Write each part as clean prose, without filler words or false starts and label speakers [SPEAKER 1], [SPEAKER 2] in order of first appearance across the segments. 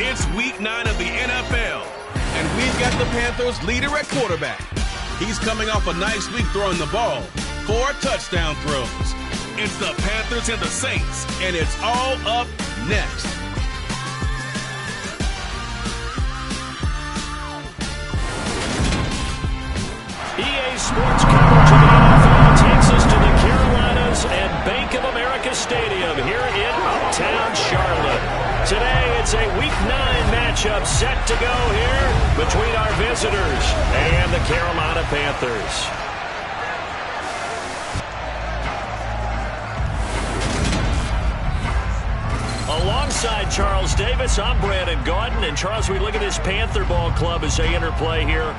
[SPEAKER 1] It's Week 9 of the NFL, and we've got the Panthers' leader at quarterback. He's coming off a nice week throwing the ball, 4 touchdown throws. It's the Panthers and the Saints, and it's all up next.
[SPEAKER 2] EA Sports coverage of the NFL takes us to the Carolinas and Bank of America Stadium here in Uptown Charlotte. Today, it's a Week 9 matchup set to go here between our visitors and the Carolina Panthers. Alongside Charles Davis, I'm Brandon Gaudin. And Charles, we look at this Panther ball club as they interplay here.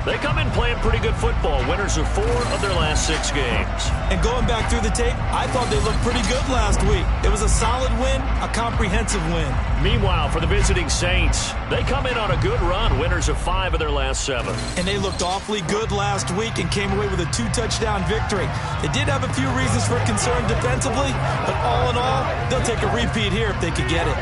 [SPEAKER 2] They come in playing pretty good football. Winners of 4 of their last 6 games.
[SPEAKER 3] And going back through the tape, I thought they looked pretty good last week. It was a solid win, a comprehensive win.
[SPEAKER 2] Meanwhile, for the visiting Saints, they come in on a good run. Winners of 5 of their last 7.
[SPEAKER 3] And they looked awfully good last week and came away with a 2-touchdown victory. They did have a few reasons for concern defensively, but all in all, they'll take a repeat here if they could get it.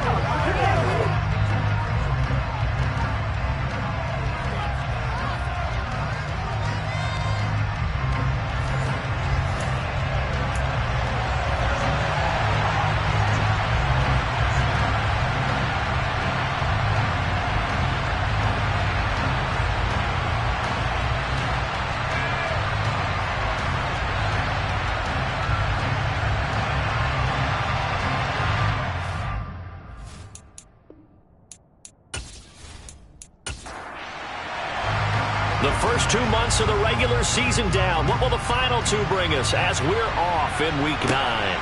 [SPEAKER 2] The first 2 months of the regular season down. What will the final 2 bring us as we're off in Week 9?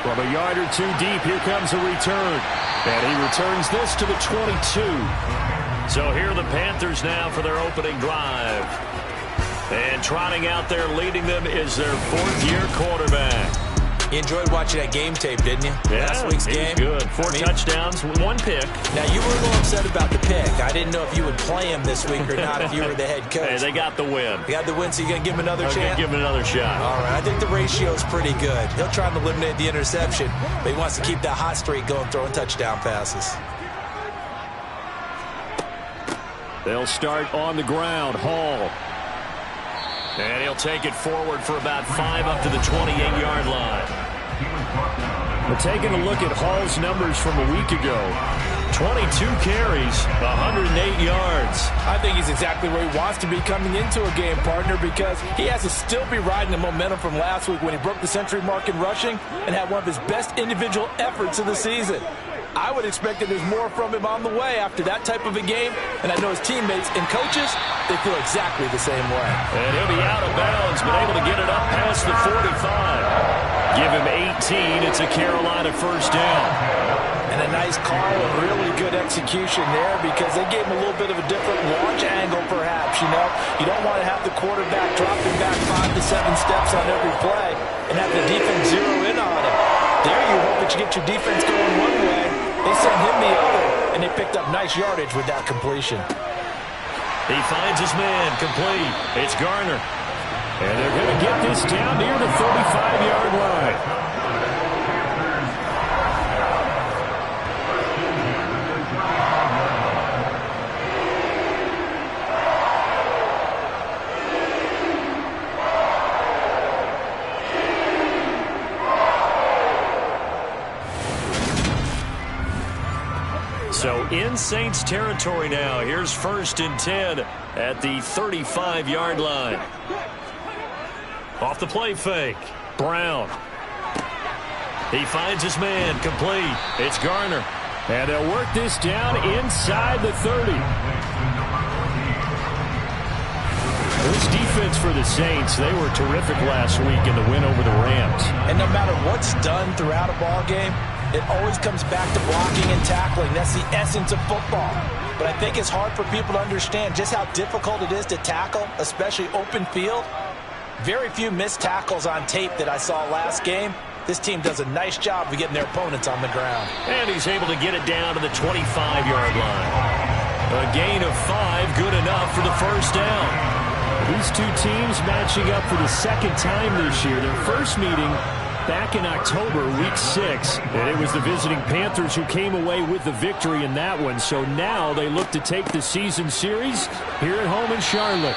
[SPEAKER 4] From a yard or 2 deep, here comes a return. And he returns this to the 22.
[SPEAKER 2] So here are the Panthers now for their opening drive. And trotting out there leading them is their 4th-year quarterback.
[SPEAKER 3] You enjoyed watching that game tape, didn't you?
[SPEAKER 2] Yeah,
[SPEAKER 3] last week's game.
[SPEAKER 2] Good. 4 touchdowns, 1 pick.
[SPEAKER 3] Now, you were a little upset about the pick. I didn't know if you would play him this week or not if you were the head coach.
[SPEAKER 2] Hey, they got the win.
[SPEAKER 3] They got the win, so you're going to give him another chance?
[SPEAKER 2] I'm going to give him another shot.
[SPEAKER 3] All right, I think the ratio is pretty good. He'll try to eliminate the interception, but he wants to keep that hot streak going, throwing touchdown passes.
[SPEAKER 4] They'll start on the ground. Hall.
[SPEAKER 2] And he'll take it forward for about 5 up to the 28-yard line.
[SPEAKER 4] We're taking a look at Hall's numbers from a week ago.
[SPEAKER 2] 22 carries, 108 yards.
[SPEAKER 5] I think he's exactly where he wants to be coming into a game, partner, because he has to still be riding the momentum from last week when he broke the century mark in rushing and had one of his best individual efforts of the season. I would expect that there's more from him on the way after that type of a game, and I know his teammates and coaches, they feel exactly the same way.
[SPEAKER 2] And he'll be out of bounds, but able to get it up past the 45. Give him 18. It's a Carolina first down.
[SPEAKER 5] And a nice call and really good execution there because they gave him a little bit of a different launch angle perhaps, you know. You don't want to have the quarterback dropping back 5 to 7 steps on every play and have the defense zero in on him. There you hope that you get your defense going one way. They sent him the other, and they picked up nice yardage with that completion.
[SPEAKER 2] He finds his man complete. It's Garner. And they're going to get this down near the 35-yard line. So in Saints territory now. Here's 1st and 10 at the 35-yard line. Off the play fake. Brown. He finds his man complete. It's Garner.
[SPEAKER 4] And they'll work this down inside the 30. This defense for the Saints, they were terrific last week in the win over the Rams.
[SPEAKER 5] And no matter what's done throughout a ball game, it always comes back to blocking and tackling. That's the essence of football. But I think it's hard for people to understand just how difficult it is to tackle, especially open field. Very few missed tackles on tape that I saw last game. This team does a nice job of getting their opponents on the ground.
[SPEAKER 2] And he's able to get it down to the 25-yard line. A gain of 5, good enough for the first down.
[SPEAKER 4] These two teams matching up for the second time this year. Their first meeting back in October, week 6, and it was the visiting Panthers who came away with the victory in that one. So now they look to take the season series here at home in Charlotte.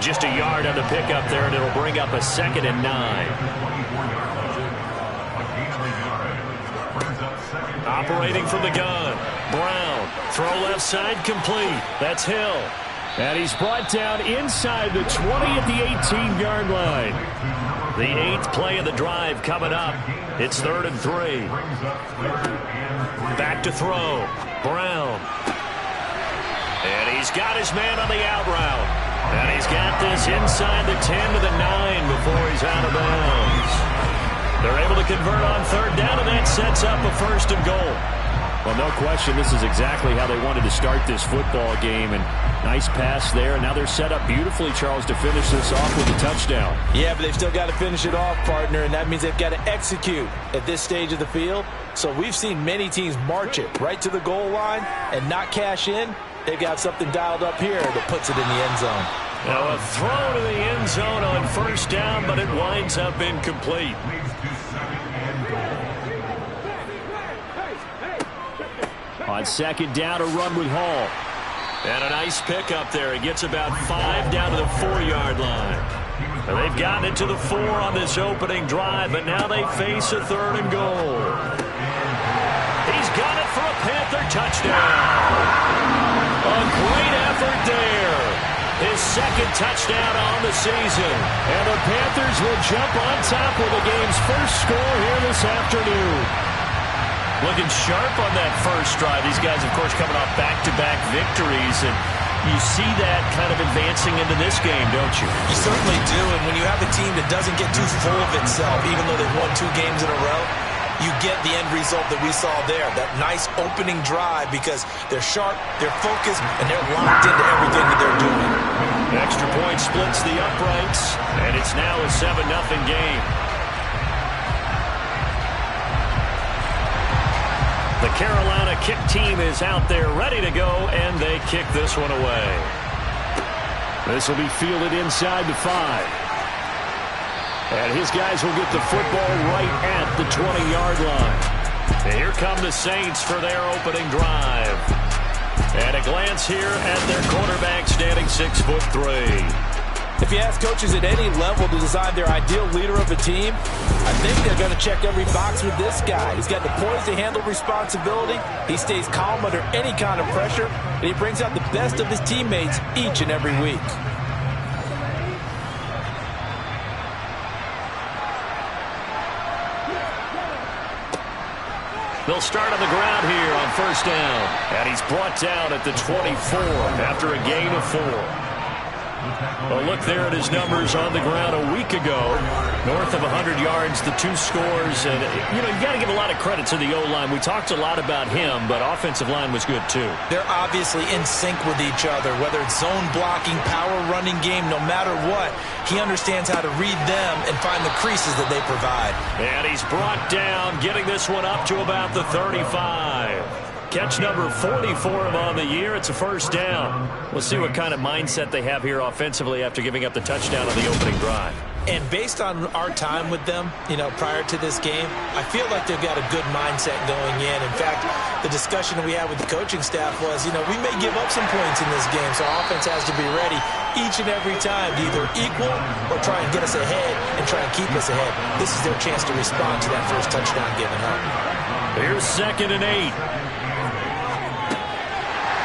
[SPEAKER 2] Just a yard on the pickup there, and it'll bring up a 2nd and 9. Operating from the gun, Brown. Throw left side complete. That's Hill.
[SPEAKER 4] And he's brought down inside the 20 at the 18-yard line.
[SPEAKER 2] The 8th play of the drive coming up. It's 3rd and 3. Back to throw. Brown. And he's got his man on the out route. And he's got this inside the 10 to the 9 before he's out of bounds. They're able to convert on 3rd down, and that sets up a 1st and goal.
[SPEAKER 4] Well, no question, this is exactly how they wanted to start this football game. And nice pass there. And now they're set up beautifully, Charles, to finish this off with a touchdown.
[SPEAKER 5] Yeah, but they've still got to finish it off, partner, and that means they've got to execute at this stage of the field. So we've seen many teams march it right to the goal line and not cash in. They've got something dialed up here that puts it in the end zone.
[SPEAKER 2] Now a throw to the end zone on 1st down, but it winds up incomplete.
[SPEAKER 4] On 2nd down, a run with Hall.
[SPEAKER 2] And a nice pickup there. He gets about 5 down to the 4-yard line. And they've gotten it to the 4 on this opening drive, but now they face a 3rd and goal. He's got it for a Panther touchdown. A great effort there. His 2nd touchdown on the season.
[SPEAKER 4] And the Panthers will jump on top with the game's first score here this afternoon.
[SPEAKER 2] Looking sharp on that first drive. These guys, of course, coming off back-to-back victories, and you see that kind of advancing into this game, don't you?
[SPEAKER 5] You certainly do, and when you have a team that doesn't get too full of itself, even though they've won 2 games in a row, you get the end result that we saw there, that nice opening drive, because they're sharp, they're focused, and they're locked into everything that they're doing.
[SPEAKER 2] Extra point splits the uprights, and it's now a 7-0 game. The Carolina kick team is out there ready to go, and they kick this one away.
[SPEAKER 4] This will be fielded inside the 5. And his guys will get the football right at the 20-yard line.
[SPEAKER 2] And here come the Saints for their opening drive. And a glance here at their quarterback, standing 6'3".
[SPEAKER 5] If you ask coaches at any level to design their ideal leader of a team, I think they're going to check every box with this guy. He's got the poise to handle responsibility. He stays calm under any kind of pressure, and he brings out the best of his teammates each and every week.
[SPEAKER 2] They'll start on the ground here on 1st down. And he's brought down at the 24 after a gain of 4. Well, look there at his numbers on the ground a week ago. North of 100 yards, the 2 scores. And, you know, you got to give a lot of credit to the O-line. We talked a lot about him, but offensive line was good, too.
[SPEAKER 5] They're obviously in sync with each other, whether it's zone blocking, power running game, no matter what. He understands how to read them and find the creases that they provide.
[SPEAKER 2] And he's brought down, getting this one up to about the 35. Catch number 40 for him on the year. It's a 1st down. We'll see what kind of mindset they have here offensively after giving up the touchdown on the opening drive.
[SPEAKER 5] And based on our time with them, you know, prior to this game, I feel like they've got a good mindset going in. In fact, the discussion we had with the coaching staff was, you know, we may give up some points in this game, so our offense has to be ready each and every time to either equal or try and get us ahead and try and keep us ahead. This is their chance to respond to that first touchdown given up.
[SPEAKER 2] Here's 2nd and 8.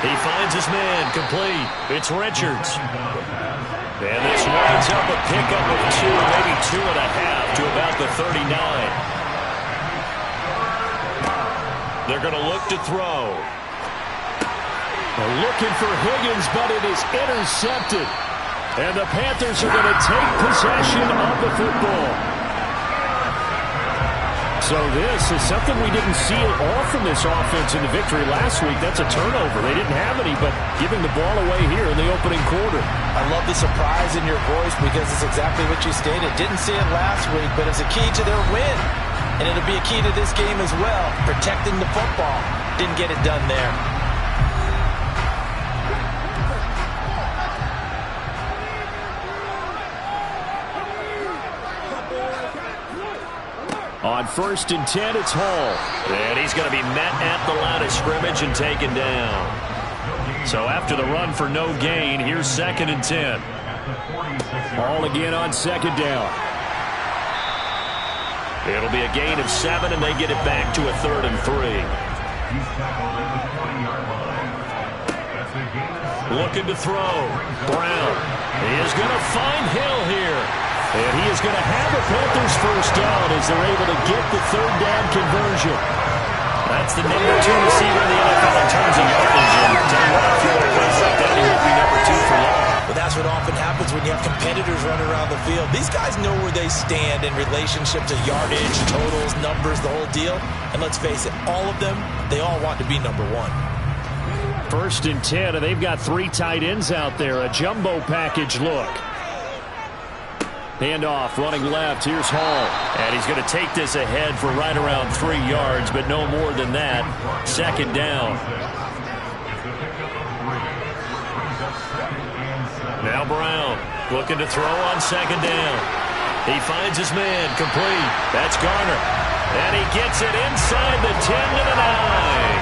[SPEAKER 2] He finds his man complete. It's Richards. And this winds up a pickup of 2, maybe 2.5 to about the 39. They're going to look to throw.
[SPEAKER 4] They're looking for Higgins, but it is intercepted. And the Panthers are going to take possession of the football. So this is something we didn't see at all from this offense in the victory last week. That's a turnover. They didn't have any, but giving the ball away here in the opening quarter.
[SPEAKER 5] I love the surprise in your voice because it's exactly what you stated. Didn't see it last week, but it's a key to their win. And it'll be a key to this game as well, protecting the football. Didn't get it done there.
[SPEAKER 2] On 1st and 10, it's Hall. And he's going to be met at the line of scrimmage and taken down. So after the run for no gain, here's 2nd and 10. Hall again on 2nd down. It'll be a gain of 7, and they get it back to a 3rd and 3. Looking to throw. Brown. He is going to find Hill here. And he is going to have a Panthers first down as they're able to get the 3rd down conversion. That's the #2 receiver in the NFL in terms of yardage. And tell you what, I feel like plays like that, he won't be #2 for long.
[SPEAKER 5] Well, that's what often happens when you have competitors running around the field. These guys know where they stand in relationship to yardage, totals, numbers, the whole deal. And let's face it, all of them, they all want to be #1.
[SPEAKER 2] 1st and 10, and they've got 3 tight ends out there. A jumbo package look. Handoff, running left. Here's Hall. And he's going to take this ahead for right around 3 yards, but no more than that. 2nd down. Now Brown looking to throw on 2nd down. He finds his man, complete. That's Garner. And he gets it inside the 10 to the 9.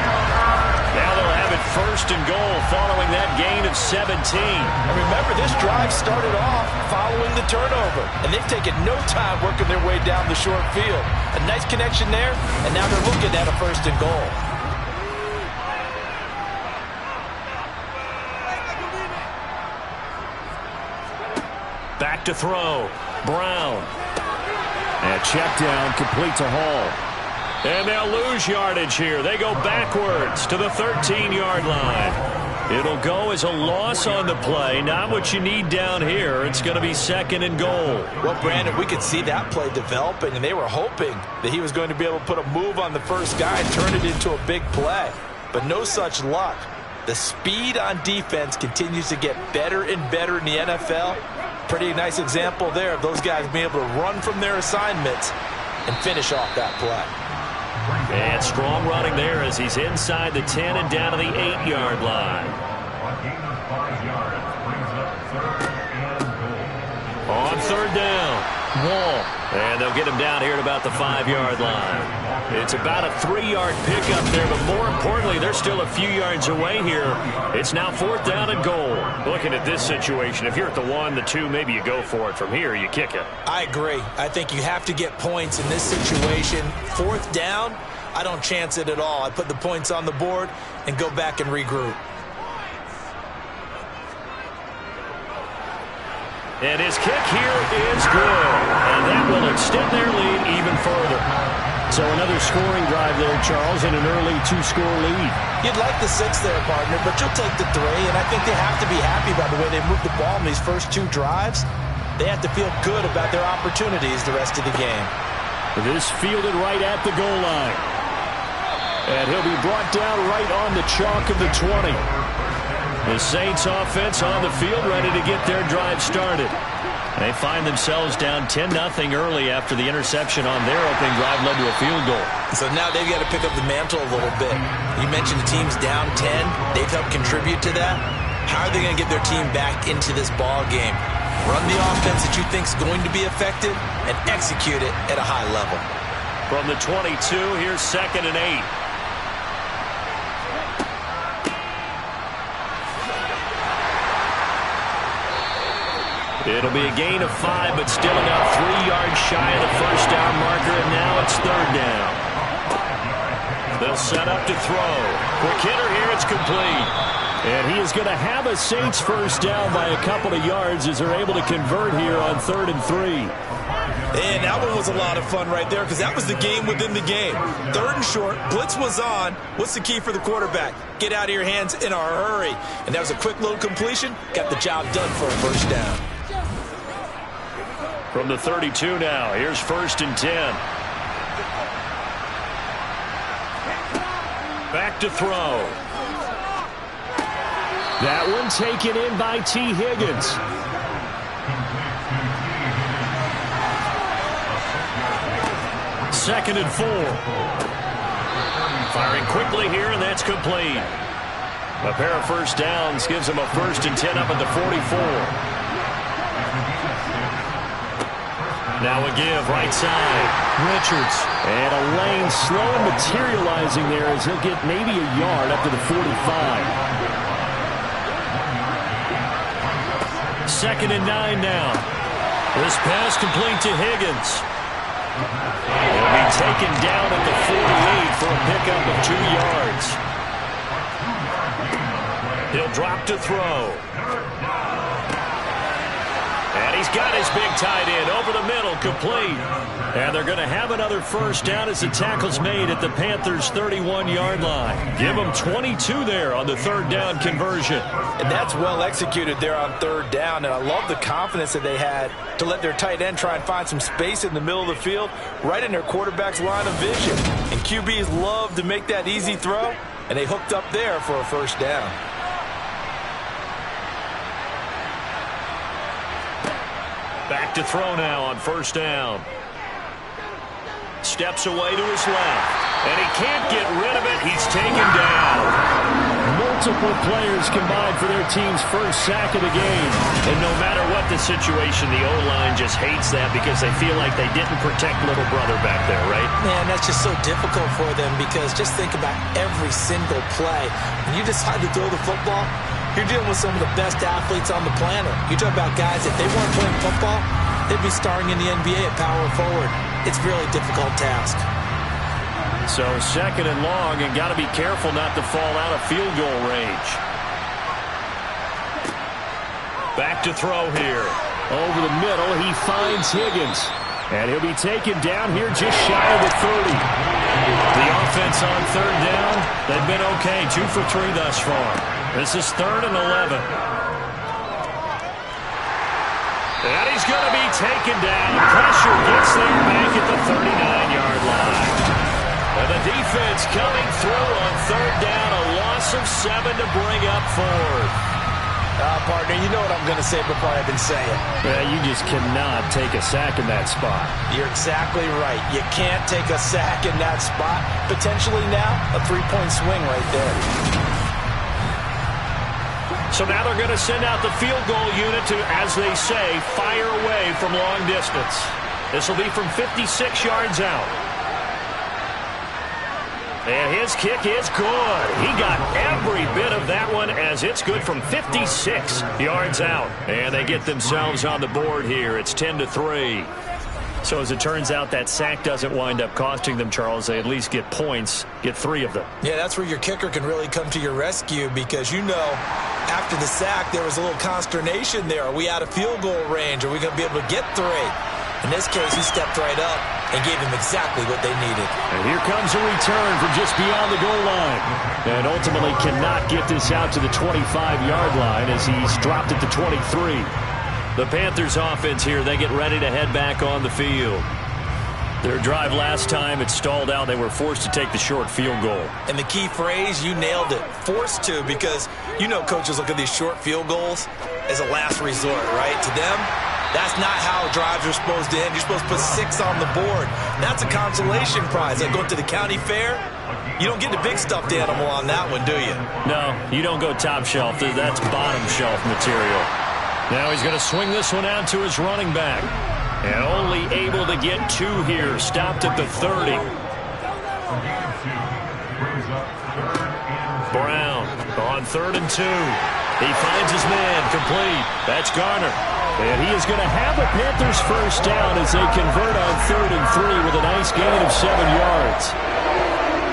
[SPEAKER 2] Now they'll have it 1st and goal following that gain of 17.
[SPEAKER 5] And remember, this drive started off following the turnover. And they've taken no time working their way down the short field. A nice connection there, and now they're looking at a 1st and goal.
[SPEAKER 2] Back to throw. Brown. And check down, complete to Hall. And they'll lose yardage here. They go backwards to the 13-yard line. It'll go as a loss on the play. Not what you need down here. It's going to be 2nd and goal.
[SPEAKER 5] Well, Brandon, we could see that play developing, and they were hoping that he was going to be able to put a move on the first guy and turn it into a big play. But no such luck. The speed on defense continues to get better and better in the NFL. Pretty nice example there of those guys being able to run from their assignments and finish off that play.
[SPEAKER 2] And strong running there as he's inside the 10 and down to the 8-yard line. On 3rd down, Wall. And they'll get him down here at about the 5-yard line. It's about a 3-yard pickup there, but more importantly, they're still a few yards away here. It's now 4th down and goal. Looking at this situation, if you're at the 1, the 2, maybe you go for it. From here, you kick it.
[SPEAKER 5] I agree. I think you have to get points in this situation. 4th down, I don't chance it at all. I put the points on the board and go back and regroup.
[SPEAKER 2] And his kick here is good. And that will extend their lead even further. So another scoring drive there, Charles, and an early 2-score lead.
[SPEAKER 5] You'd like the 6 there, partner, but you'll take the 3. And I think they have to be happy about the way they moved the ball in these first 2 drives. They have to feel good about their opportunities the rest of the game.
[SPEAKER 2] This fielded right at the goal line. And he'll be brought down right on the chalk of the 20. The Saints offense on the field ready to get their drive started. They find themselves down 10-0 early after the interception on their opening drive led to a field goal.
[SPEAKER 5] So now they've got to pick up the mantle a little bit. You mentioned the team's down 10. They've helped contribute to that. How are they going to get their team back into this ball game? Run the offense that you think is going to be effective and execute it at a high level.
[SPEAKER 2] From the 22, here's 2nd and 8. It'll be a gain of 5, but still about 3 yards shy of the 1st down marker, and now it's 3rd down. They'll set up to throw. Quick hitter here, it's complete. And he is going to have a Saints first down by a couple of yards as they're able to convert here on 3rd and 3.
[SPEAKER 5] And that one was a lot of fun right there because that was the game within the game. 3rd and short, blitz was on. What's the key for the quarterback? Get out of your hands in a hurry. And that was a quick little completion. Got the job done for a first down.
[SPEAKER 2] From the 32 now, here's 1st and 10. Back to throw. That one taken in by T. Higgins. Second and 4. Firing quickly here, and that's complete. A pair of first downs gives him a 1st and 10 up at the 44. Now a give, right side. Richards. And a lane slow and materializing there as he'll get maybe a yard up to the 45. 2nd and 9 now. This pass complete to Higgins. He'll be taken down at the 48 for a pickup of 2 yards. He'll drop to throw. And he's got his big tight end over the middle, complete. And they're going to have another first down as the tackle's made at the Panthers' 31-yard line. Give them 22 there on the 3rd down conversion.
[SPEAKER 5] And that's well executed there on 3rd down. And I love the confidence that they had to let their tight end try and find some space in the middle of the field, right in their quarterback's line of vision. And QBs love to make that easy throw, and they hooked up there for a first down.
[SPEAKER 2] Back to throw now on 1st down. Steps away to his left. And he can't get rid of it. He's taken down. Multiple players combined for their team's first sack of the game. And no matter what the situation, the O-line just hates that because they feel like they didn't protect little brother back there, right?
[SPEAKER 6] Man, that's just so difficult for them because just think about every single play. When you decide to throw the football, you're dealing with some of the best athletes on the planet. You talk about guys, if they weren't playing football, they'd be starring in the NBA at power forward. It's a really difficult task.
[SPEAKER 2] So 2nd and long, and got to be careful not to fall out of field goal range. Back to throw here. Over the middle, he finds Higgins. And he'll be taken down here just shy of the 30. The offense on 3rd down, they've been okay. 2 for 3 thus far. This is 3rd and 11. And he's going to be taken down. Pressure gets there back at the 39-yard line. And the defense coming through on 3rd down. A loss of 7 to bring up 4th.
[SPEAKER 5] Partner, you know what I'm going to say before I even say it.
[SPEAKER 2] Yeah, you just cannot take a sack in that spot.
[SPEAKER 5] You're exactly right. You can't take a sack in that spot. Potentially now, a 3-point swing right there.
[SPEAKER 2] So now they're going to send out the field goal unit to, as they say, fire away from long distance. This will be from 56 yards out. And his kick is good. He got every bit of that one as it's good from 56 yards out. And they get themselves on the board here. It's 10-3. So as it turns out, that sack doesn't wind up costing them, Charles. They at least get points, get 3 of them.
[SPEAKER 6] Yeah, that's where your kicker can really come to your rescue because, you know, after the sack, there was a little consternation there. Are we out of field goal range? Are we going to be able to get 3? In this case, he stepped right up and gave them exactly what they needed.
[SPEAKER 2] And here comes a return from just beyond the goal line. And ultimately cannot get this out to the 25-yard line as he's dropped it to 23. The Panthers offense here, they get ready to head back on the field. Their drive last time, it stalled out. They were forced to take the short field goal.
[SPEAKER 6] And the key phrase, you nailed it, forced to, because you know coaches look at these short field goals as a last resort, right? To them, that's not how drives are supposed to end. You're supposed to put 6 on the board. That's a consolation prize. Like going to the county fair, you don't get the big stuffed animal on that one, do you?
[SPEAKER 2] No, you don't go top shelf. That's bottom shelf material. Now he's going to swing this one out to his running back. And only able to get 2 here. Stopped at the 30. Brown on 3rd and 2. He finds his man complete. That's Garner. And he is going to have the Panthers first down as they convert on 3rd and 3 with a nice gain of 7 yards.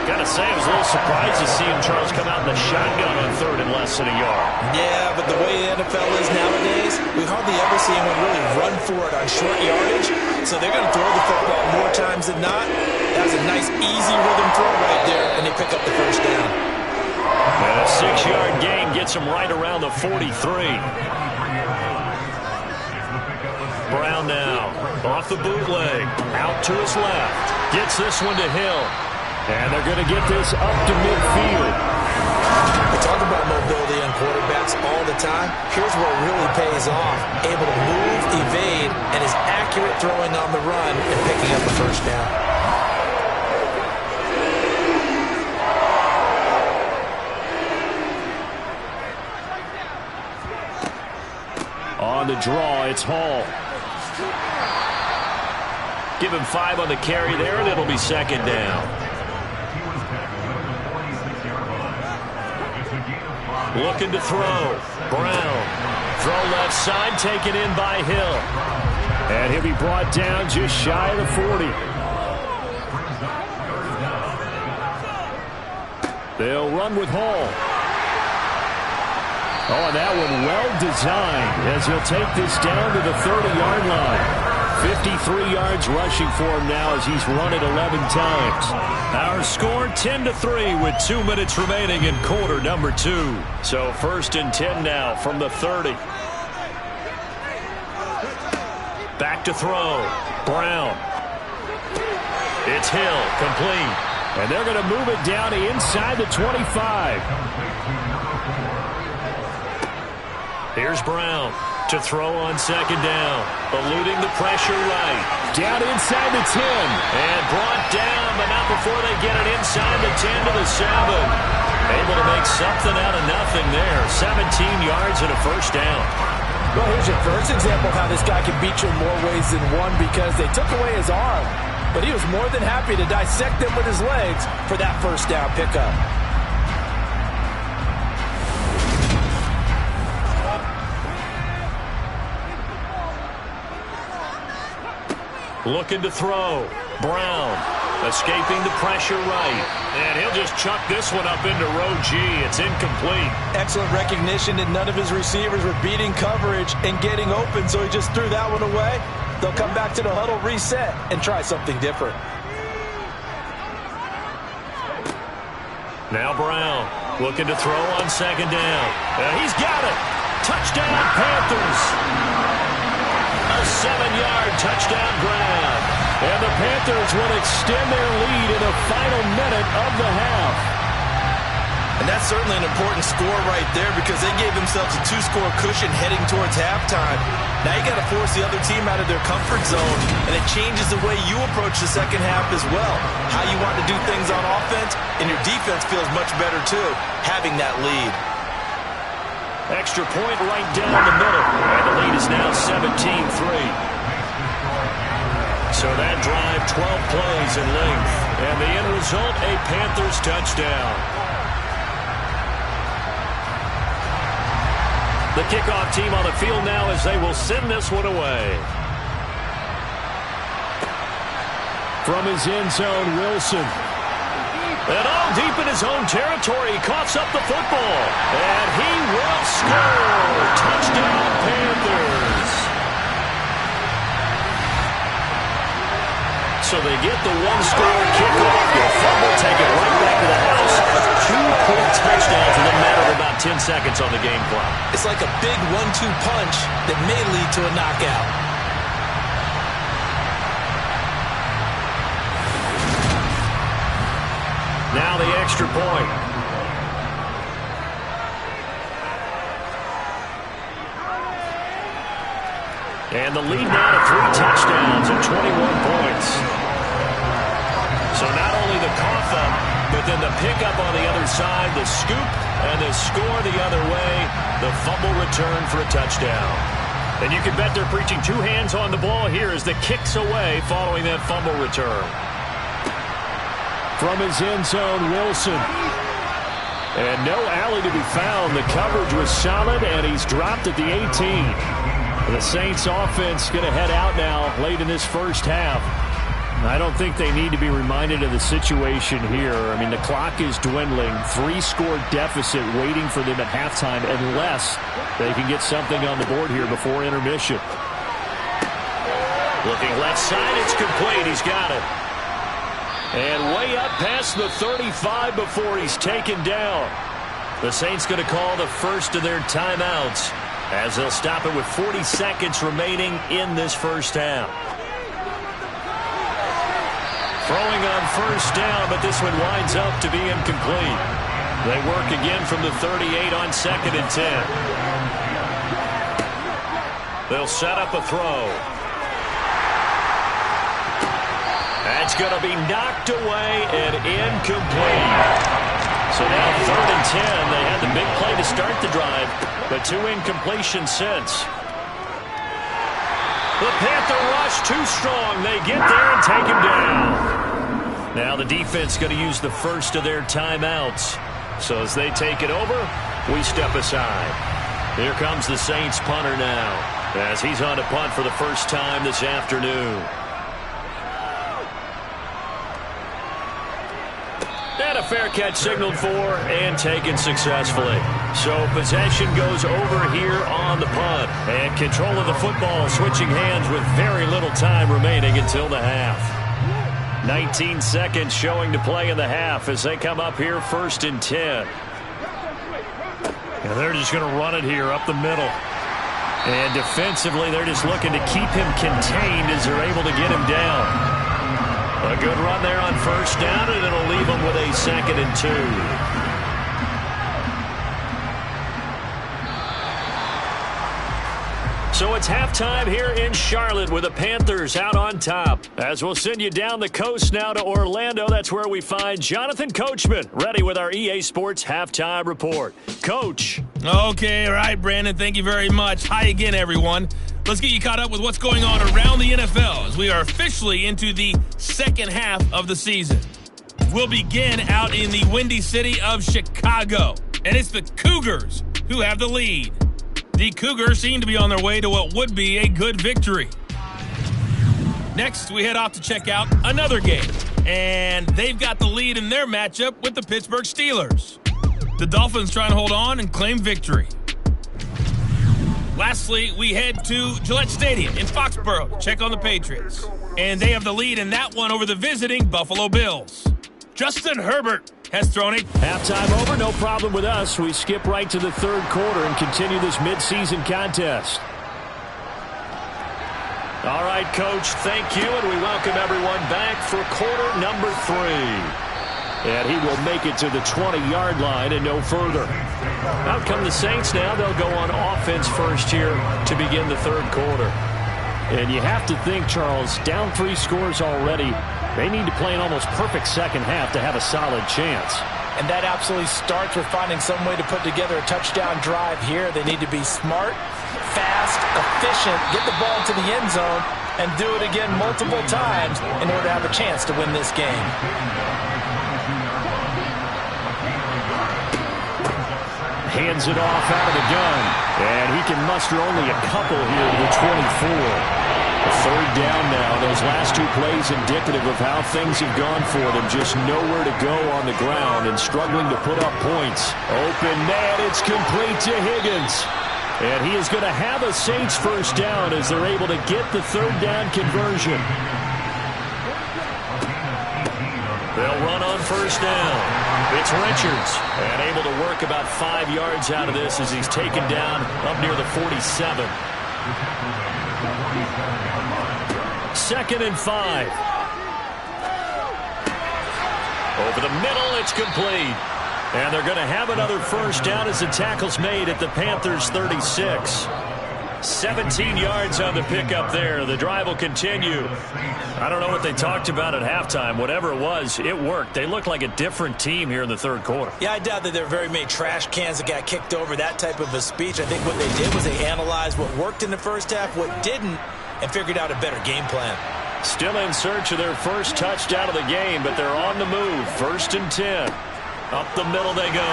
[SPEAKER 2] Got to say, I was a little surprised to see him, Charles, come out in the shotgun on 3rd and less than a yard.
[SPEAKER 6] Yeah, but the way the NFL is nowadays, we hardly ever see anyone really run for it on short yardage. So they're going to throw the football more times than not. That's a nice, easy rhythm throw right there, and they pick up the first down.
[SPEAKER 2] And a 6-yard gain gets him right around the 43. Brown now, off the bootleg, out to his left. Gets this one to Hill. And they're going to get this up to midfield.
[SPEAKER 6] We talk about mobility on quarterbacks all the time. Here's where it really pays off. Able to move, evade, and is accurate throwing on the run and picking up the first down.
[SPEAKER 2] On the draw, it's Hall. Give him 5 on the carry there, and it'll be second down. Looking to throw. Brown. Throw left side, taken in by Hill. And he'll be brought down just shy of the 40. They'll run with Hall. Oh, and that one well designed as he'll take this down to the 30-yard line. 53 yards rushing for him now as he's run it 11 times. Our score 10-3 with 2 minutes remaining in quarter number 2. So 1st and 10 now from the 30. Back to throw. Brown. It's Hill, complete. And they're going to move it down to inside the 25. Here's Brown to throw on second down. Eluding the pressure right. Down inside the 10. And brought down, but not before they get it inside the 10 to the 7. Able to make something out of nothing there. 17 yards and a first down.
[SPEAKER 5] Well, here's your first example of how this guy can beat you in more ways than one, because they took away his arm. But he was more than happy to dissect them with his legs for that first down pickup.
[SPEAKER 2] Looking to throw. Brown escaping the pressure right. And he'll just chuck this one up into row G. It's incomplete.
[SPEAKER 5] Excellent recognition that none of his receivers were beating coverage and getting open, so he just threw that one away. They'll come back to the huddle, reset, and try something different.
[SPEAKER 2] Now Brown looking to throw on second down. And he's got it. Touchdown, Panthers. A 7-yard touchdown grab. And the Panthers will extend their lead in the final minute of the half.
[SPEAKER 6] And that's certainly an important score right there, because they gave themselves a 2-score cushion heading towards halftime. Now you got to force the other team out of their comfort zone, and it changes the way you approach the second half as well. How you want to do things on offense, and your defense feels much better too, having that lead.
[SPEAKER 2] Extra point right down the middle, and the lead is now 17-3. So that drive, 12 plays in length, and the end result, a Panthers touchdown. The kickoff team on the field now as they will send this one away. From his end zone, Wilson. And all deep in his own territory, he coughs up the football. And he will score. Touchdown, Panthers. So they get the 1-score kickoff. They'll fumble, take it right back to the house. 2 quick touchdowns in a matter of about 10 seconds on the game clock.
[SPEAKER 6] It's like a big 1-2 punch that may lead to a knockout.
[SPEAKER 2] Now the extra point. And the lead now to 3 touchdowns and 21 points. So not only the cough up, but then the pickup on the other side, the scoop, and the score the other way, the fumble return for a touchdown. And you can bet they're preaching 2 hands on the ball here as the kick's away following that fumble return. From his end zone, Wilson. And no alley to be found. The coverage was solid, and he's dropped at the 18. The Saints offense going to head out now late in this first half. I don't think they need to be reminded of the situation here. I mean, the clock is dwindling. 3-score deficit waiting for them at halftime unless they can get something on the board here before intermission. Looking left side, it's complete. He's got it. And way up past the 35 before he's taken down. The Saints going to call the first of their timeouts as they'll stop it with 40 seconds remaining in this first half. Throwing on first down, but this one winds up to be incomplete. They work again from the 38 on 2nd and 10. They'll set up a throw. That's going to be knocked away and incomplete. So now 3rd and 10. They had the big play to start the drive, but 2 incompletions since. The Panther rush too strong. They get there and take him down. Now the defense going to use the first of their timeouts. So as they take it over, we step aside. Here comes the Saints punter now, as he's on to punt for the first time this afternoon. And a fair catch signaled for and taken successfully. So possession goes over here on the punt. And control of the football switching hands with very little time remaining until the half. 19 seconds showing to play in the half as they come up here 1st and 10. And they're just going to run it here up the middle. And defensively, they're just looking to keep him contained as they're able to get him down. A good run there on 1st down, and it'll leave them with a 2nd and 2. So it's halftime here in Charlotte with the Panthers out on top. As we'll send you down the coast now to Orlando, that's where we find Jonathan Coachman, ready with our EA Sports Halftime Report. Coach.
[SPEAKER 1] Okay, all right, Brandon, thank you very much. Hi again, everyone. Let's get you caught up with what's going on around the NFL as we are officially into the second half of the season. We'll begin out in the windy city of Chicago, and it's the Cougars who have the lead. The Cougars seem to be on their way to what would be a good victory. Next, we head off to check out another game, and they've got the lead in their matchup with the Pittsburgh Steelers. The Dolphins trying to hold on and claim victory. Lastly, we head to Gillette Stadium in Foxborough to check on the Patriots, and they have the lead in that one over the visiting Buffalo Bills. Justin Herbert has thrown it.
[SPEAKER 2] Halftime over, no problem with us. We skip right to the third quarter and continue this midseason contest. All right, Coach, thank you, and we welcome everyone back for quarter number 3. And he will make it to the 20-yard line and no further. Out come the Saints now. They'll go on offense first here to begin the third quarter. And you have to think, Charles, down 3 scores already. They need to play an almost perfect second half to have a solid chance.
[SPEAKER 5] And that absolutely starts with finding some way to put together a touchdown drive here. They need to be smart, fast, efficient, get the ball into the end zone, and do it again multiple times in order to have a chance to win this game.
[SPEAKER 2] Hands it off out of the gun. And he can muster only a couple here to the 24. Third down now. Those last 2 plays indicative of how things have gone for them. Just nowhere to go on the ground and struggling to put up points. Open man, it's complete to Higgins. And he is going to have a Saints first down as they're able to get the third down conversion. They'll run on first down. It's Richards. And able to work about 5 yards out of this as he's taken down up near the 47. 2nd and 5. Over the middle, it's complete. And they're going to have another first down as the tackle's made at the Panthers' 36. 17 yards on the pickup there. The drive will continue. I don't know what they talked about at halftime. Whatever it was, it worked. They look like a different team here in the third quarter.
[SPEAKER 6] Yeah, I doubt that there are very many trash cans that got kicked over, that type of a speech. I think what they did was they analyzed what worked in the first half, what didn't, and figured out a better game plan.
[SPEAKER 2] Still in search of their first touchdown of the game, but they're on the move. 1st and 10. Up the middle they go.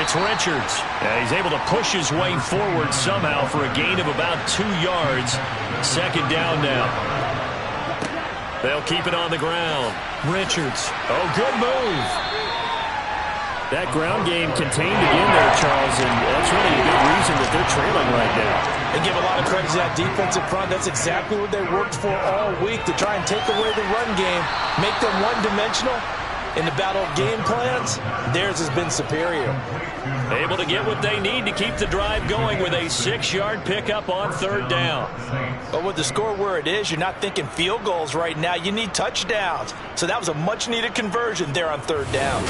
[SPEAKER 2] It's Richards. And he's able to push his way forward somehow for a gain of about 2 yards. 2nd down now. They'll keep it on the ground. Richards. Oh, good move. That ground game contained again there, Charles, and that's really a big reason that they're trailing right now.
[SPEAKER 5] They give a lot of credit to that defensive front. That's exactly what they worked for all week, to try and take away the run game, make them one-dimensional. In the battle of game plans, theirs has been superior.
[SPEAKER 2] Able to get what they need to keep the drive going with a 6-yard pickup on 3rd down.
[SPEAKER 5] But with the score where it is, you're not thinking field goals right now. You need touchdowns. So that was a much-needed conversion there on 3rd down.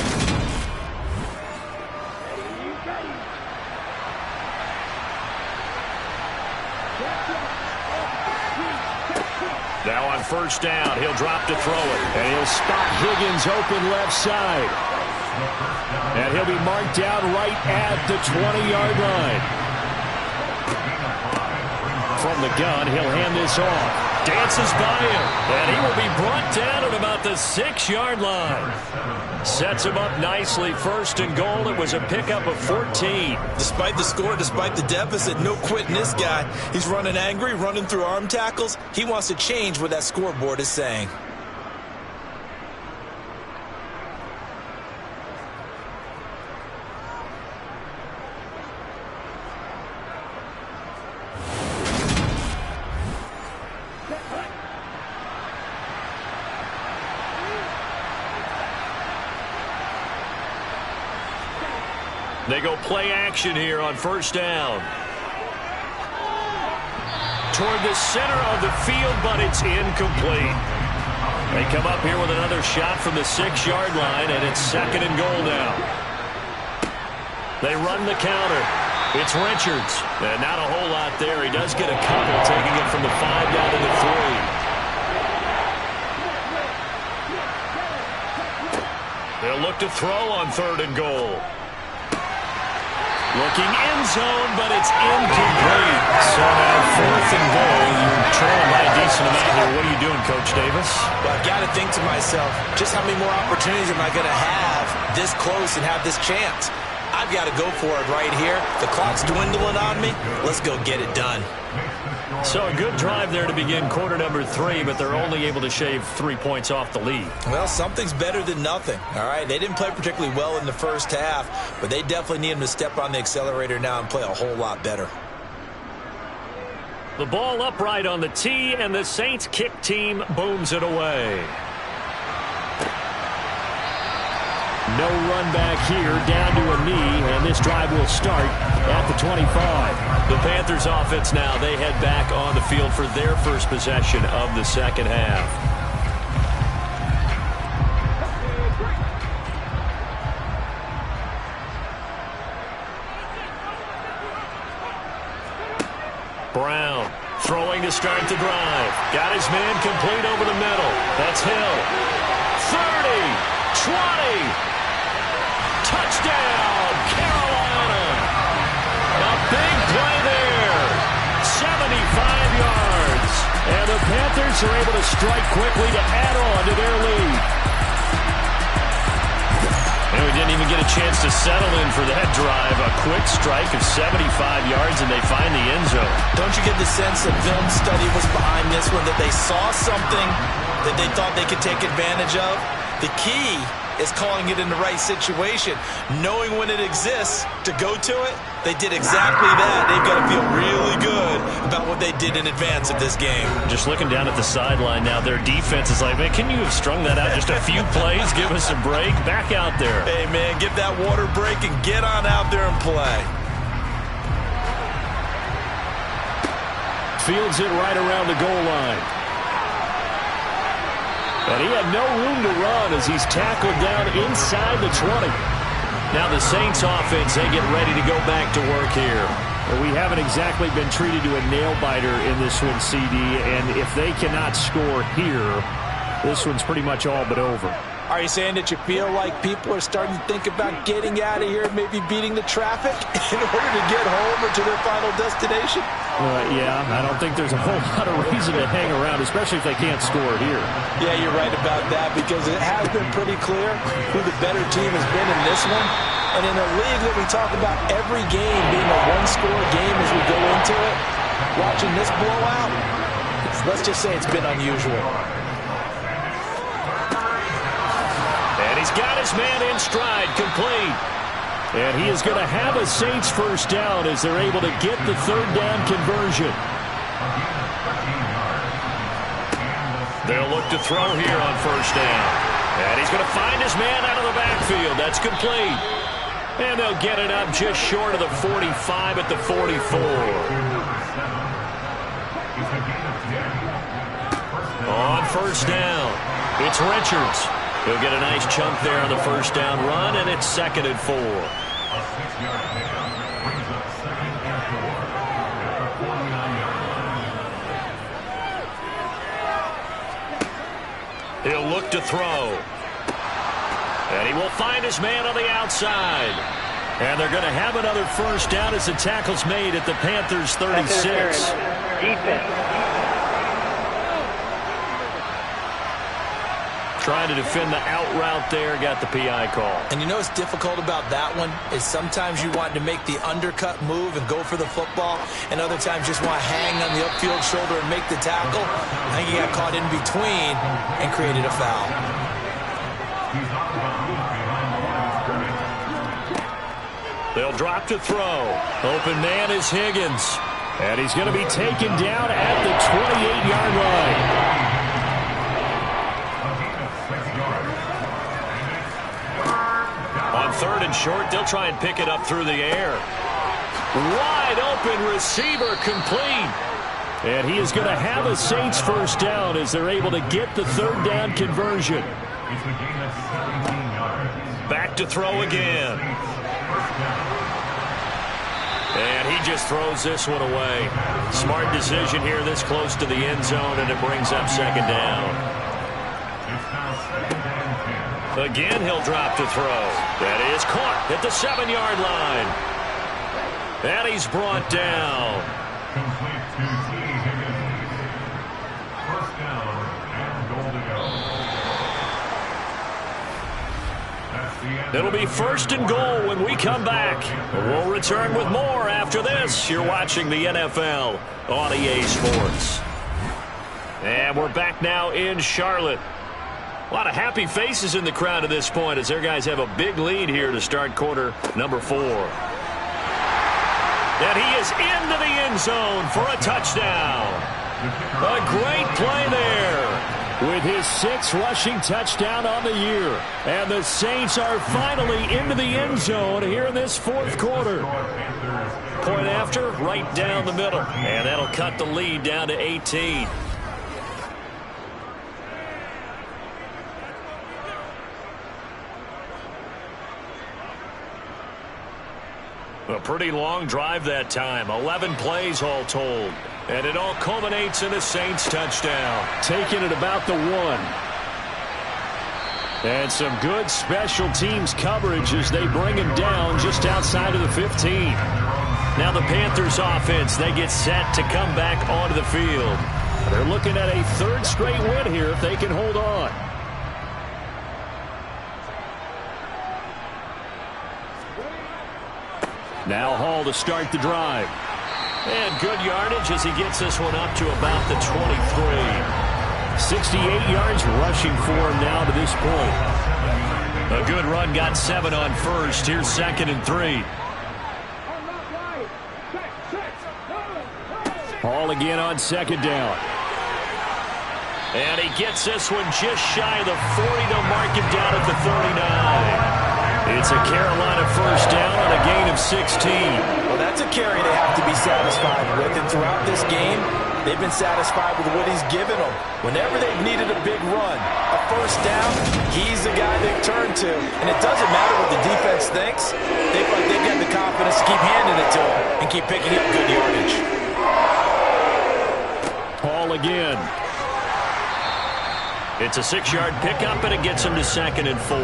[SPEAKER 2] Now on 1st down, he'll drop to throw it. And he'll spot Higgins open left side. And he'll be marked down right at the 20-yard line. from the gun. He'll hand this off. Dances by him, and he will be brought down at about the 6-yard line. Sets him up nicely. 1st and goal. It was a pickup of 14.
[SPEAKER 6] Despite the score, despite the deficit, no quitting this guy. He's running angry, running through arm tackles. He wants to change what that scoreboard is saying.
[SPEAKER 2] They go play action here on 1st down. Toward the center of the field, but it's incomplete. They come up here with another shot from the 6-yard line, and it's 2nd and goal now. They run the counter. It's Richards. And not a whole lot there. He does get a couple, taking it from the 5 down to the 3. They'll look to throw on 3rd and goal. Looking end zone, but it's incomplete. So now 4th and goal. You're trailing by a decent amount here. What are you doing, Coach Davis?
[SPEAKER 6] Well, I've got to think to myself, just how many more opportunities am I going to have this close and have this chance? I've got to go for it right here. The clock's dwindling on me. Let's go get it done.
[SPEAKER 2] So a good drive there to begin quarter number 3, but they're only able to shave 3 points off the lead.
[SPEAKER 6] Well, something's better than nothing, all right? They didn't play particularly well in the first half, but they definitely need them to step on the accelerator now and play a whole lot better.
[SPEAKER 2] The ball upright on the tee, and the Saints kick team booms it away. No run back here, down to a knee, and this drive will start at the 25. The Panthers offense now, they head back on the field for their first possession of the 2nd half. Brown throwing to start the drive. Got his man complete over the middle. That's Hill. 30, 20. Touchdown, Carolina. A big play there. 75 yards. And the Panthers are able to strike quickly to add on to their lead. And we didn't even get a chance to settle in for that drive. A quick strike of 75 yards, and they find the end zone.
[SPEAKER 6] Don't you get the sense that film study was behind this one, that they saw something that they thought they could take advantage of? The key is calling it in the right situation, knowing when it exists to go to it. They did exactly that. They've got to feel really good about what they did in advance of this game.
[SPEAKER 2] Just looking down at the sideline now, their defense is like, man, can you have strung that out just a few plays? Give us a break. Back out there.
[SPEAKER 6] Hey, man, give that water break and get on out there and play.
[SPEAKER 2] Fields it right around the goal line. And he had no room to run as he's tackled down inside the 20. Now the Saints offense, they get ready to go back to work here. Well, we haven't exactly been treated to a nail-biter in this one, CD, and if they cannot score here, this one's pretty much all but over.
[SPEAKER 5] Are you saying that you feel like people are starting to think about getting out of here, maybe beating the traffic in order to get home or to their final destination?
[SPEAKER 2] Yeah, I don't think there's a whole lot of reason to hang around, especially if they can't score here.
[SPEAKER 5] Yeah, you're right about that, because it has been pretty clear who the better team has been in this one. And in a league that we talk about every game being a one-score game as we go into it, watching this blowout, let's just say it's been unusual.
[SPEAKER 2] And he's got his man in stride, complete. And he is going to have a Saints first down as they're able to get the 3rd down conversion. They'll look to throw here on 1st down. And he's going to find his man out of the backfield. That's complete. And they'll get it up just short of the 45 at the 44. On 1st down, it's Richards. He'll get a nice chunk there on the 1st down run, and it's 2nd and 4. He'll look to throw. And he will find his man on the outside. And they're going to have another 1st down as the tackle's made at the Panthers' 36.
[SPEAKER 7] defense.
[SPEAKER 2] Trying to defend the out route there, got the PI call.
[SPEAKER 6] And you know what's difficult about that one is sometimes you want to make the undercut move and go for the football, and other times just want to hang on the upfield shoulder and make the tackle. I think he got caught in between and created a foul.
[SPEAKER 2] They'll drop to throw. Open man is Higgins. And he's going to be taken down at the 28-yard line. On 3rd and short, they'll try and pick it up through the air. Wide open receiver complete. And he is going to have a Saints first down as they're able to get the 3rd down conversion. Back to throw again. And he just throws this one away. Smart decision here this close to the end zone, and it brings up 2nd down. Again, he'll drop to throw. That is caught at the 7-yard line. And he's brought down. It'll be 1st and goal when we come back. We'll return with more after this. You're watching the NFL on EA Sports. And we're back now in Charlotte. A lot of happy faces in the crowd at this point as their guys have a big lead here to start quarter number 4. And he is into the end zone for a touchdown. A great play there with his 6th rushing touchdown on the year. And the Saints are finally into the end zone here in this 4th quarter. Point after, right down the middle. And that'll cut the lead down to 18. A pretty long drive that time. 11 plays all told. And it all culminates in a Saints touchdown. Taking it about the 1. And some good special teams coverage as they bring him down just outside of the 15. Now the Panthers offense, they get set to come back onto the field. They're looking at a 3rd straight win here if they can hold on. Now Hall to start the drive. And good yardage as he gets this one up to about the 23. 68 yards rushing for him now to this point. A good run, got 7 on 1st. Here's 2nd and 3. Hall again on 2nd down. And he gets this one just shy of the 40 to mark him down at the 39. It's a Carolina first down on a gain of 16.
[SPEAKER 5] Well, that's a carry they have to be satisfied with. And throughout this game, they've been satisfied with what he's given them. Whenever they've needed a big run, a first down, he's the guy they turn to. And it doesn't matter what the defense thinks. They feel like they've got the confidence to keep handing it to him and keep picking up good yardage.
[SPEAKER 2] Hall again. It's a 6-yard pickup, and it gets him to 2nd and 4.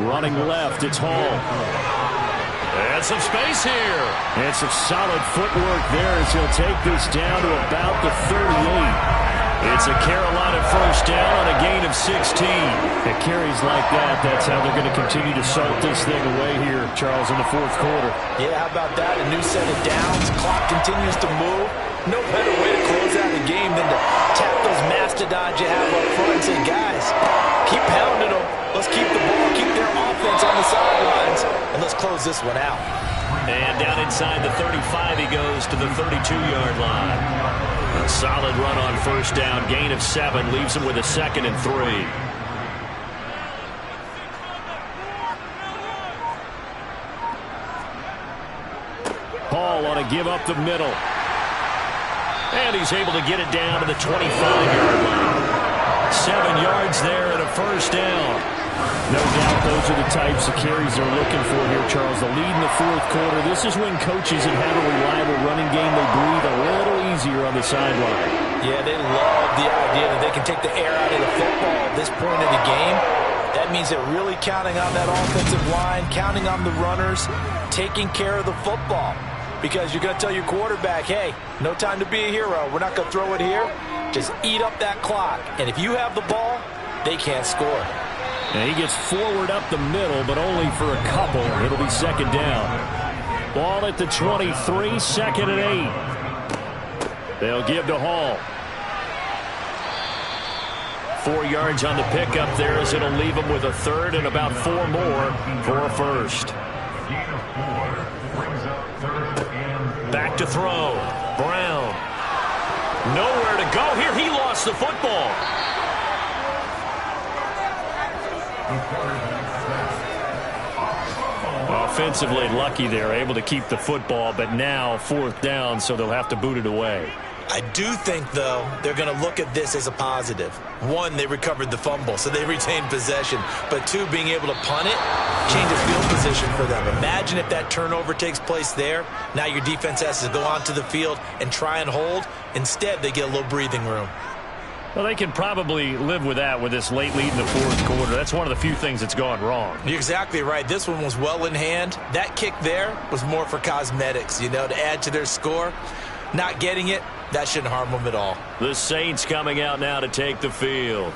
[SPEAKER 2] Running left, it's Hall. And some space here. And some solid footwork there as he'll take this down to about the 38. It's a Carolina first down on a gain of 16. At carries like that, that's how they're going to continue to salt this thing away here, Charles, in the 4th quarter.
[SPEAKER 5] Yeah, how about that? A new set of downs. Clock continues to move. No better way to close out the game than to tap those mastodons you have up front and say, guys, keep pounding them. Let's keep the ball, keep their offense on the sidelines, and let's close this one out.
[SPEAKER 2] And down inside the 35, he goes to the 32-yard line. A solid run on first down, gain of 7, leaves him with a 2nd and 3. Hall on a give up the middle. And he's able to get it down to the 25-yard line. 7 yards there and a first down. No doubt those are the types of carries they're looking for here, Charles. The lead in the 4th quarter. This is when coaches that have a reliable running game, they breathe a little easier on the sideline.
[SPEAKER 5] Yeah, they love the idea that they can take the air out of the football at this point of the game. That means they're really counting on that offensive line, counting on the runners, taking care of the football. Because you're going to tell your quarterback, hey, no time to be a hero. We're not going to throw it here. Just eat up that clock. And if you have the ball, they can't score.
[SPEAKER 4] And he gets forward up the middle, but only for a couple. It'll be second down. Ball at the 23, second and 8. They'll give to Hall. 4 yards on the pickup there as it'll leave them with a third and about 4 more for a first. Back to throw. Brown. Nowhere to go here. He lost the football. Offensively lucky they're able to keep the football, but now 4th down, so they'll have to boot it away.
[SPEAKER 6] I do think, though, they're going to look at this as a positive. 1, they recovered the fumble, so they retained possession. But 2, being able to punt it changes field position for them. Imagine if that turnover takes place there. Now your defense has to go onto the field and try and hold. Instead, they get a little breathing room.
[SPEAKER 4] Well, they can probably live with that with this late lead in the 4th quarter. That's one of the few things that's gone wrong.
[SPEAKER 6] You're exactly right. This one was well in hand. That kick there was more for cosmetics, to add to their score. Not getting it, that shouldn't harm them at all.
[SPEAKER 4] The Saints coming out now to take the field.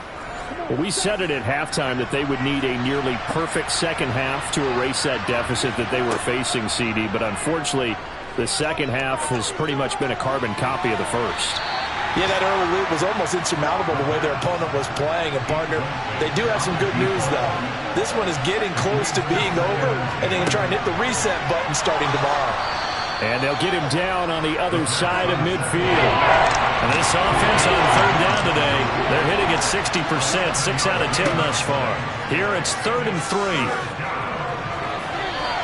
[SPEAKER 4] Well, we said it at halftime that they would need a nearly perfect second half to erase that deficit that they were facing, CD. But unfortunately, the second half has pretty much been a carbon copy of the first.
[SPEAKER 5] Yeah, that early lead was almost insurmountable the way their opponent was playing. And, partner, they do have some good news, though. This one is getting close to being over, and they can try and hit the reset button starting tomorrow.
[SPEAKER 4] And they'll get him down on the other side of midfield. And this offense on 3rd down today, they're hitting at 60%, 6 out of 10 thus far. Here it's 3rd and 3.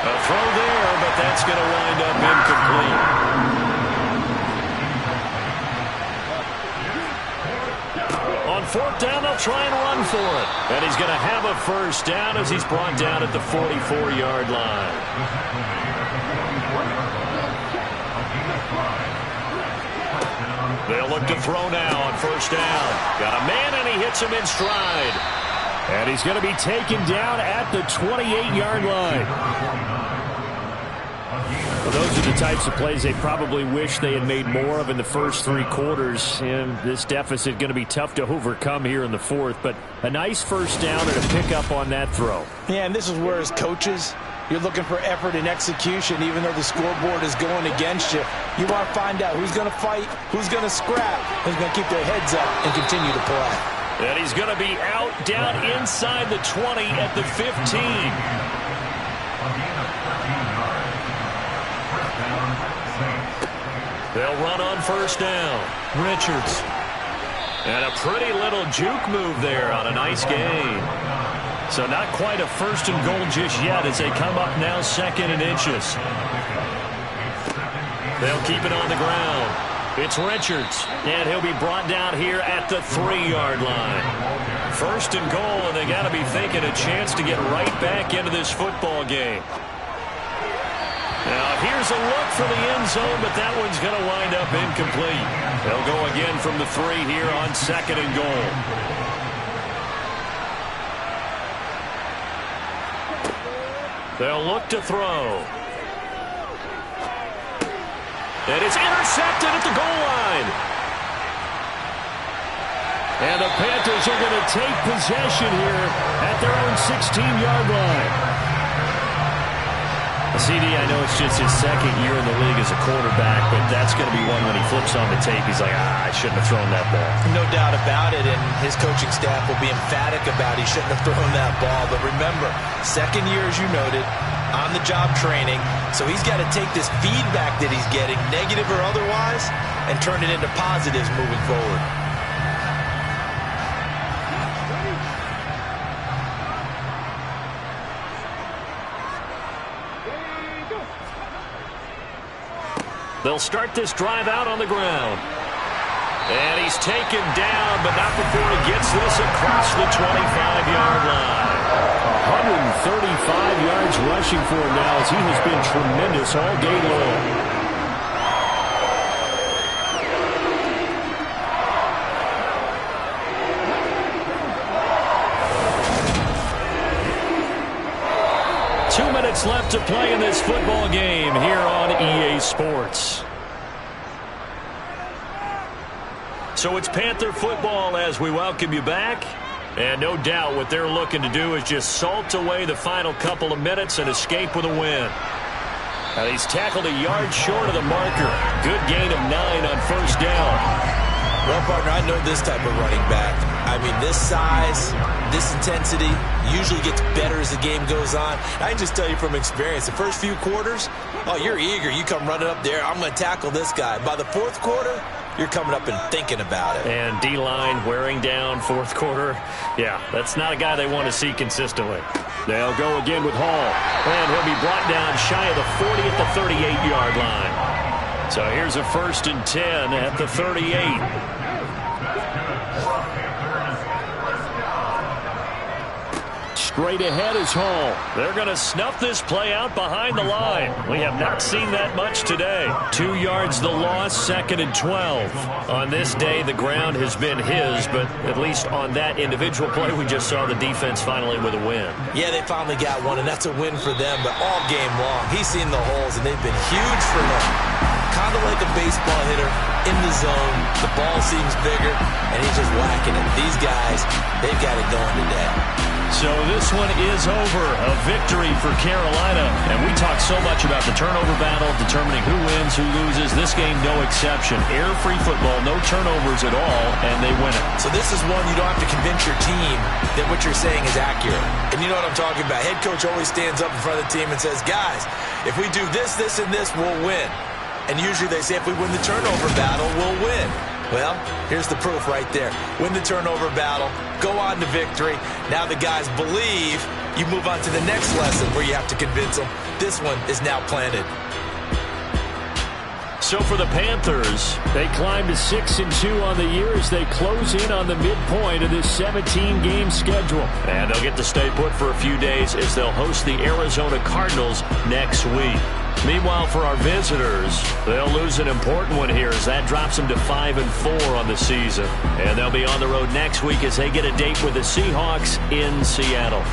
[SPEAKER 4] A throw there, but that's going to wind up incomplete. On 4th down, they'll try and run for it. And he's going to have a first down as he's brought down at the 44-yard line. They'll look to throw now on 1st down. Got a man, and he hits him in stride. And he's going to be taken down at the 28-yard line. Well, those are the types of plays they probably wish they had made more of in the first 3 quarters. And this deficit going to be tough to overcome here in the 4th. But a nice first down and a pickup on that throw.
[SPEAKER 5] Yeah, and this is where, as coaches, you're looking for effort and execution, even though the scoreboard is going against you. You want to find out who's going to fight, who's going to scrap, who's going to keep their heads up and continue to play.
[SPEAKER 4] And he's going to be out down inside the 20 at the 15. They'll run on 1st down. Richards. And a pretty little juke move there on a nice gain. So not quite a 1st and goal just yet as they come up now 2nd and inches. They'll keep it on the ground. It's Richards. And he'll be brought down here at the 3-yard line. 1st and goal, and they got to be thinking a chance to get right back into this football game. Now, here's a look for the end zone, but that one's going to wind up incomplete. They'll go again from the 3 here on 2nd and goal. They'll look to throw. And it's intercepted at the goal line. And the Panthers are going to take possession here at their own 16-yard line. CD, I know it's just his 2nd year in the league as a quarterback, but that's going to be one when he flips on the tape. He's like, I shouldn't have thrown that ball.
[SPEAKER 6] No doubt about it, and his coaching staff will be emphatic about he shouldn't have thrown that ball. But remember, 2nd year, as you noted, on-the-job training, so he's got to take this feedback that he's getting, negative or otherwise, and turn it into positives moving forward.
[SPEAKER 4] They'll start this drive out on the ground. And he's taken down, but not before he gets this across the 25-yard line. 135 yards rushing for him now as he has been tremendous all day long.
[SPEAKER 2] to play in this football game here on EA Sports. So it's Panther football as we welcome you back. And no doubt what they're looking to do is just salt away the final couple of minutes and escape with a win. And he's tackled a yard short of the marker. Good gain of 9 on first down.
[SPEAKER 6] Well, partner, I know this type of running back. I mean, this size, this intensity usually gets better as the game goes on. I can just tell you from experience, the first few quarters, oh, you're eager. You come running up there, I'm going to tackle this guy. By the fourth quarter, you're coming up and thinking about it.
[SPEAKER 2] And D-line wearing down fourth quarter. Yeah, that's not a guy they want to see consistently. They'll go again with Hall. And he'll be brought down shy of the 40 at the 38-yard line. So here's a 1st and 10 at the 38. Straight ahead is Hall. They're going to snuff this play out behind the line. We have not seen that much today. 2 yards the loss, 2nd and 12. On this day, the ground has been his, but at least on that individual play, we just saw the defense finally with a win.
[SPEAKER 6] Yeah, they finally got one, and that's a win for them, but all game long, he's seen the holes, and they've been huge for him. Kind of like a baseball hitter in the zone. The ball seems bigger, and he's just whacking it. These guys, they've got it going today.
[SPEAKER 2] So this one is over. A victory for Carolina. And we talk so much about the turnover battle, determining who wins, who loses. This game, no exception. Air-free football, no turnovers at all, and they win it.
[SPEAKER 6] So this is one you don't have to convince your team that what you're saying is accurate. And you know what I'm talking about. Head coach always stands up in front of the team and says, guys, if we do this, this, and this, we'll win. And usually they say if we win the turnover battle, we'll win. Well, here's the proof right there. Win the turnover battle, go on to victory. Now the guys believe. You move on to the next lesson where you have to convince them. This one is now planted.
[SPEAKER 2] So for the Panthers, they climb to 6-2 on the year as they close in on the midpoint of this 17-game schedule. And they'll get to stay put for a few days as they'll host the Arizona Cardinals next week. Meanwhile, for our visitors, they'll lose an important one here as that drops them to 5-4 on the season. And they'll be on the road next week as they get a date with the Seahawks in Seattle.